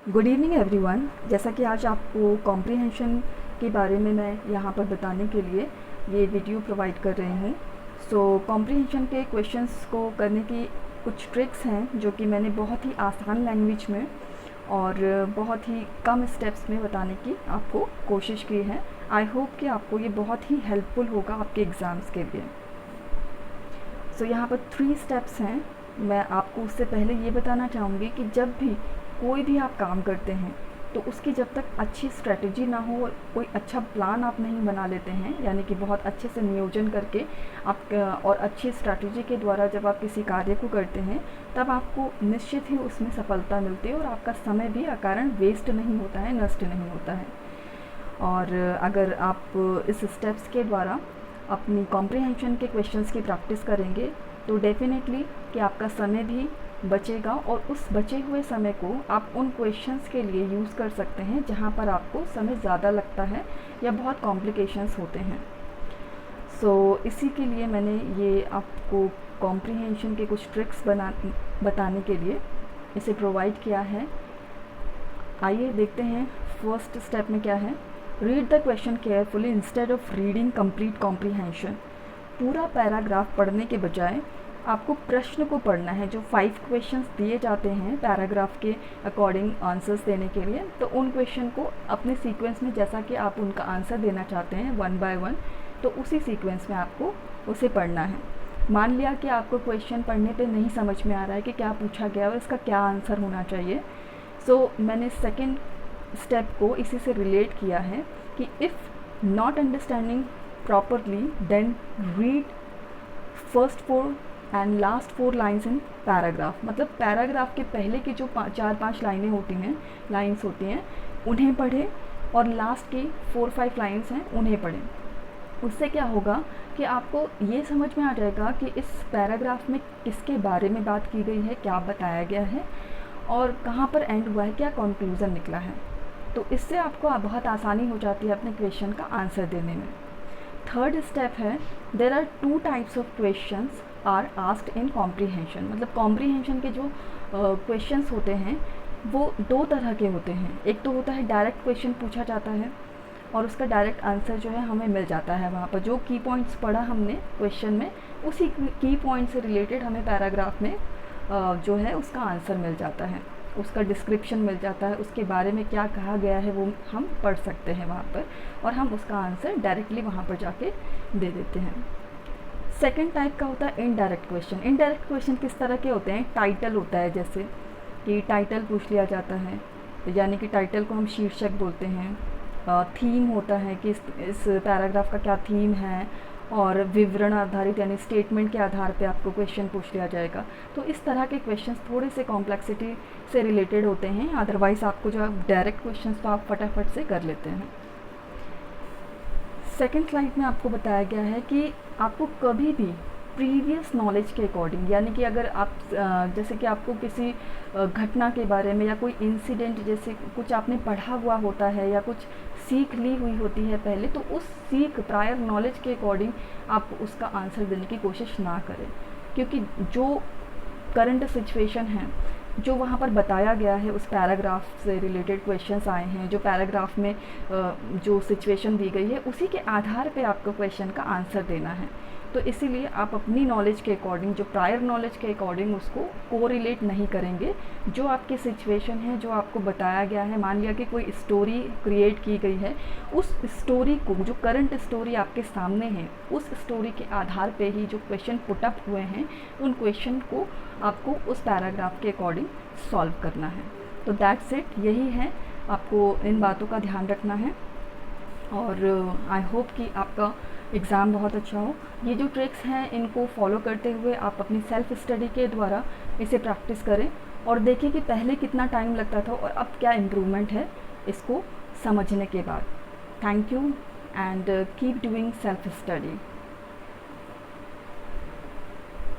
Good evening everyone. जैसा कि आज आपको कॉम्प्रिहेंशन के बारे में मैं यहाँ पर बताने के लिए ये वीडियो प्रोवाइड कर रही हूँ। कॉम्प्रिहेंशन के क्वेश्चंस को करने की कुछ ट्रिक्स हैं जो कि मैंने बहुत ही आसान लैंग्वेज में और बहुत ही कम स्टेप्स में बताने की आपको कोशिश की है। आई होप कि आपको ये बहुत ही हेल्पफुल होगा आपके एग्ज़ाम्स के लिए। यहाँ पर 3 स्टेप्स हैं। मैं आपको उससे पहले ये बताना चाहूँगी कि जब भी कोई भी आप काम करते हैं तो उसकी जब तक अच्छी स्ट्रेटजी ना हो, कोई अच्छा प्लान आप नहीं बना लेते हैं, यानी कि बहुत अच्छे से नियोजन करके आप और अच्छी स्ट्रेटजी के द्वारा जब आप किसी कार्य को करते हैं तब आपको निश्चित ही उसमें सफलता मिलती है और आपका समय भी अकारण वेस्ट नहीं होता है, नष्ट नहीं होता है। और अगर आप इस स्टेप्स के द्वारा अपनी कॉम्प्रिहेंशन के क्वेश्चंस की प्रैक्टिस करेंगे तो डेफिनेटली कि आपका समय भी बचेगा और उस बचे हुए समय को आप उन क्वेश्चंस के लिए यूज़ कर सकते हैं जहाँ पर आपको समय ज़्यादा लगता है या बहुत कॉम्प्लिकेशंस होते हैं। इसी के लिए मैंने ये आपको कॉम्प्रिहेंशन के कुछ ट्रिक्स बताने के लिए इसे प्रोवाइड किया है। आइए देखते हैं फर्स्ट स्टेप में क्या है। Read the question carefully instead of reading complete comprehension. पूरा पैराग्राफ पढ़ने के बजाय आपको प्रश्न को पढ़ना है। जो 5 क्वेश्चंस दिए जाते हैं पैराग्राफ के अकॉर्डिंग आंसर्स देने के लिए, तो उन क्वेश्चन को अपने सीक्वेंस में, जैसा कि आप उनका आंसर देना चाहते हैं 1 बाय 1, तो उसी सीक्वेंस में आपको उसे पढ़ना है। मान लिया कि आपको क्वेश्चन पढ़ने पे नहीं समझ में आ रहा है कि क्या पूछा गया और इसका क्या आंसर होना चाहिए, मैंने सेकेंड स्टेप को इसी से रिलेट किया है कि if not understanding properly then read first 4 and last 4 lines in paragraph. मतलब पैराग्राफ के पहले की जो 4-5 लाइनें होती हैं, लाइन्स होती हैं, उन्हें पढ़ें और लास्ट की 4-5 लाइन्स हैं उन्हें पढ़ें। उससे क्या होगा कि आपको ये समझ में आ जाएगा कि इस पैराग्राफ में किसके बारे में बात की गई है, क्या बताया गया है और कहाँ पर एंड हुआ है, क्या कंक्लूज़न निकला है। तो इससे आपको बहुत आसानी हो जाती है अपने क्वेश्चन का आंसर देने में। थर्ड स्टेप है, there are 2 types of questions are asked in comprehension. मतलब कॉम्प्रिहेंशन के जो क्वेश्चंस होते हैं वो 2 तरह के होते हैं। एक तो होता है डायरेक्ट क्वेश्चन पूछा जाता है और उसका डायरेक्ट आंसर जो है हमें मिल जाता है। वहाँ पर जो की पॉइंट्स पढ़ा हमने क्वेश्चन में, उसी की पॉइंट से रिलेटेड हमें पैराग्राफ में जो है उसका आंसर मिल जाता है, उसका डिस्क्रिप्शन मिल जाता है, उसके बारे में क्या कहा गया है वो हम पढ़ सकते हैं वहाँ पर और हम उसका आंसर डायरेक्टली वहाँ पर जाके दे देते हैं। सेकंड टाइप का होता है इनडायरेक्ट क्वेश्चन। इनडायरेक्ट क्वेश्चन किस तरह के होते हैं? टाइटल होता है, जैसे कि टाइटल पूछ लिया जाता है, यानी कि टाइटल को हम शीर्षक बोलते हैं। थीम होता है कि इस पैराग्राफ का क्या थीम है, और विवरण आधारित यानी स्टेटमेंट के आधार पे आपको क्वेश्चन पूछ लिया जाएगा। तो इस तरह के क्वेश्चंस थोड़े से कॉम्प्लेक्सिटी से रिलेटेड होते हैं, अदरवाइज़ आपको जो डायरेक्ट क्वेश्चंस तो आप फटाफट से कर लेते हैं। सेकेंड स्लाइड में आपको बताया गया है कि आपको कभी भी प्रीवियस नॉलेज के अकॉर्डिंग, यानी कि अगर आप जैसे कि आपको किसी घटना के बारे में या कोई इंसिडेंट, जैसे कुछ आपने पढ़ा हुआ होता है या कुछ सीख ली हुई होती है पहले, तो उस सीख प्रायर नॉलेज के अकॉर्डिंग आप उसका आंसर देने की कोशिश ना करें, क्योंकि जो करंट सिचुएशन है, जो वहाँ पर बताया गया है, उस पैराग्राफ से रिलेटेड क्वेश्चंस आए हैं, जो पैराग्राफ में जो सिचुएशन दी गई है उसी के आधार पे आपको क्वेश्चन का आंसर देना है। तो इसीलिए आप अपनी नॉलेज के अकॉर्डिंग, जो प्रायर नॉलेज के अकॉर्डिंग उसको कोरिलेट नहीं करेंगे। जो आपकी सिचुएशन है, जो आपको बताया गया है, मान लिया कि कोई स्टोरी क्रिएट की गई है, उस स्टोरी को, जो करंट स्टोरी आपके सामने है, उस स्टोरी के आधार पे ही जो क्वेश्चन पुटअप हुए हैं, उन क्वेश्चन को आपको उस पैराग्राफ के अकॉर्डिंग सॉल्व करना है। तो दैट्स इट, यही है, आपको इन बातों का ध्यान रखना है और आई होप कि आपका एग्ज़ाम बहुत अच्छा हो। ये जो ट्रिक्स हैं इनको फॉलो करते हुए आप अपनी सेल्फ स्टडी के द्वारा इसे प्रैक्टिस करें और देखें कि पहले कितना टाइम लगता था और अब क्या इम्प्रूवमेंट है इसको समझने के बाद। Thank you and keep doing self study.